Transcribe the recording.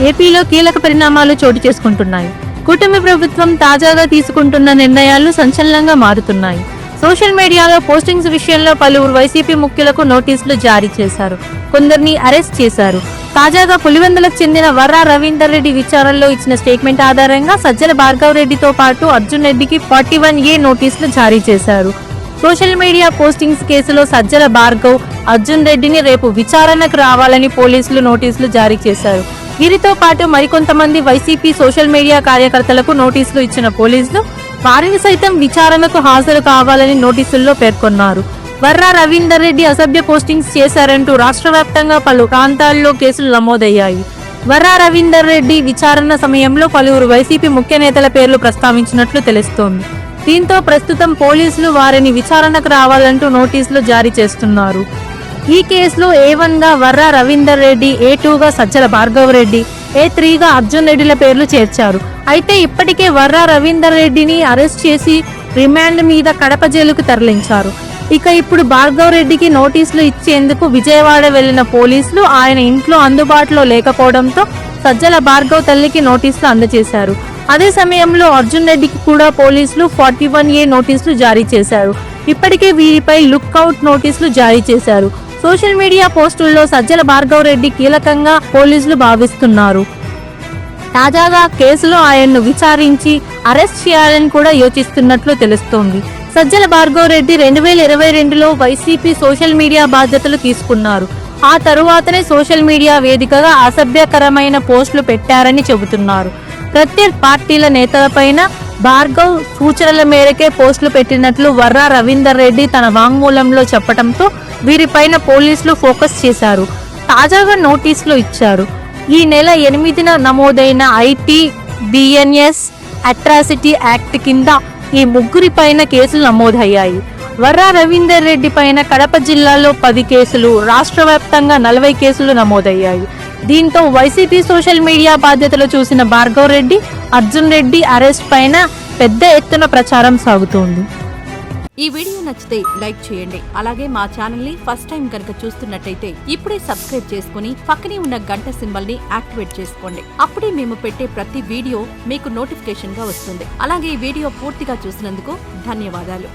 ఏపీలో కీలక పరిణామాలు చోటు చేసుకుంటున్నాయి. కూటమి ప్రభుత్వం తాజాగా తీసుకుంటున్న నిర్ణయాలు సంచలనంగా మారుతున్నాయి. సోషల్ మీడియాలో పోస్టింగ్స్ విషయంలో పలువురు వైసీపీ ముఖ్యులకు నోటీసులు జారీ చేశారు. కొందరిని అరెస్ట్ చేశారు. తాజాగా పులివెందులకు చెందిన వర్రా రవీందర్ రెడ్డి విచారణలో ఇచ్చిన స్టేట్మెంట్ ఆధారంగా సజ్జల భార్గవ్ రెడ్డితో పాటు అర్జున్ రెడ్డికి 41A నోటీసులు జారీ చేశారు. సోషల్ మీడియా పోస్టింగ్స్ కేసులో సజ్జల భార్గవ్, అర్జున్ రెడ్డిని రేపు విచారణకు రావాలని పోలీసులు నోటీసులు జారీ చేశారు. వీరితో పాటు మరికొంతమంది వైసీపీ సోషల్ మీడియా కార్యకర్తలకు నోటీసులు ఇచ్చిన పోలీసులు వారిని సైతం విచారణకు హాజరు కావాలని నోటీసుల్లో పేర్కొన్నారు. వర్రా రవీందర్ రెడ్డి అసభ్య పోస్టింగ్స్ చేశారంటూ రాష్ట్ర వ్యాప్తంగా పలు ప్రాంతాల్లో కేసులు నమోదయ్యాయి. వర్రా రవీందర్ రెడ్డి విచారణ సమయంలో పలువురు వైసీపీ ముఖ్య నేతల పేర్లు ప్రస్తావించినట్లు తెలుస్తోంది. దీంతో ప్రస్తుతం పోలీసులు వారిని విచారణకు రావాలంటూ నోటీసులు జారీ చేస్తున్నారు. ఈ కేసులో A1గా వర్రా రవీందర్ రెడ్డి, A2గా సజ్జల భార్గవ్ రెడ్డి, A3గా అర్జున్ రెడ్డిల పేర్లు చేర్చారు. అయితే ఇప్పటికే వర్రా రవీందర్ రెడ్డిని అరెస్ట్ చేసి రిమాండ్ మీద కడప జైలుకు తరలించారు. ఇక ఇప్పుడు భార్గవ్ రెడ్డికి నోటీసులు ఇచ్చేందుకు విజయవాడ వెళ్లిన పోలీసులు ఆయన ఇంట్లో అందుబాటులో లేకపోవడంతో సజ్జల భార్గవ్ తల్లికి నోటీసులు అందజేశారు. అదే సమయంలో అర్జున్ రెడ్డికి కూడా పోలీసులు 41A నోటీసులు జారీ చేశారు. ఇప్పటికే వీరిపై లుక్అవుట్ నోటీసులు జారీ చేశారు. సోషల్ మీడియా పోస్టుల్లో సజ్జల భార్గవ్ రెడ్డి కీలకంగా పోలీసులు భావిస్తున్నారు. తాజాగా కేసులో ఆయన్ను విచారించి అరెస్ట్ చేయాలని కూడా యోచిస్తున్నట్లు తెలుస్తోంది. సజ్జల భార్గవ్ రెడ్డి 2022లో వైసీపీ సోషల్ మీడియా బాధ్యతలు తీసుకున్నారు. ఆ తరువాతనే సోషల్ మీడియా వేదికగా అసభ్యకరమైన పోస్టులు పెట్టారని చెబుతున్నారు. ప్రత్యర్థి పార్టీల నేతలపైన భార్గవ్ సూచనల మేరకే పోస్టులు పెట్టినట్లు వర్రా రవీందర్ రెడ్డి తన వాంగ్మూలంలో చెప్పడంతో వీరిపైన పోలీసులు ఫోకస్ చేశారు. తాజాగా నోటీసులు ఇచ్చారు. ఈ నెల 8న నమోదైన ITBNS అట్రాసిటీ యాక్ట్ కింద ఈ ముగ్గురిపైన కేసులు నమోదయ్యాయి. వర్రా రవీందర్ రెడ్డి పైన కడప జిల్లాలో 10 కేసులు, రాష్ట్ర వ్యాప్తంగా 40 కేసులు నమోదయ్యాయి. దీంతో వైసీపీ సోషల్ మీడియా బాధ్యతలు చూసిన భార్గవ్ రెడ్డి, అర్జున్ రెడ్డి అరెస్ట్ పైన పెద్ద ఎత్తున ప్రచారం సాగుతోంది. ఈ వీడియో నచ్చితే లైక్ చేయండి. అలాగే మా ఛానల్ ని ఫస్ట్ టైం కనుక చూస్తున్నట్టయితే ఇప్పుడే సబ్స్క్రైబ్ చేసుకుని పక్కనే ఉన్న గంట సింబల్ ని యాక్టివేట్ చేసుకోండి. అప్పుడే మేము పెట్టే ప్రతి వీడియో మీకు నోటిఫికేషన్ గా వస్తుంది. అలాగే ఈ వీడియో పూర్తిగా చూసినందుకు ధన్యవాదాలు.